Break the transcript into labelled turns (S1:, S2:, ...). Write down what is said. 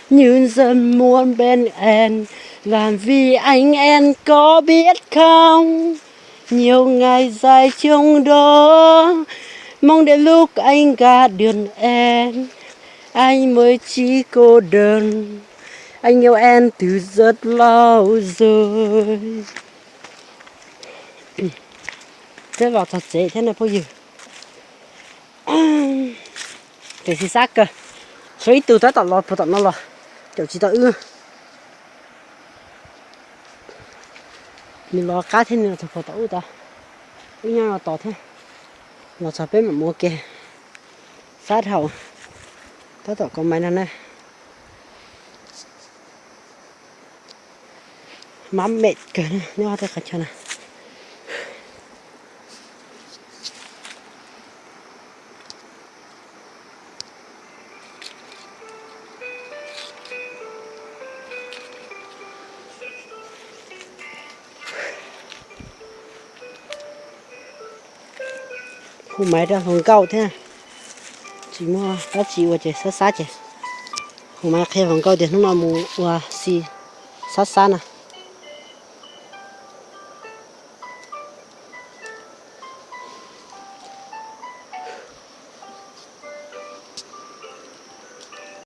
S1: như dần muốn bên em, làm vì anh em có biết không, nhiều ngày dài trong đó mong đến lúc anh gạt đường em, anh mới chỉ cô đơn, anh yêu em từ rất lâu rồi. Thế vào thật dễ thế này bao giờ cái gì xác cơ suy từ tới tận lọt vào tận nó lọt kiểu chỉ tao ư mình lo cá thế này thật tao ư ta ư nhau là tỏ thế nó sao biết mà mua kia sát hậu tao tỏ con máy này mắm mệt cơ nếu tao khẩn trương này khu máy ra phòng cao thế chỉ mua đã chỉ qua chơi sát sát chơi khu máy khai phòng cao thì nó mà mua xì sát sát nè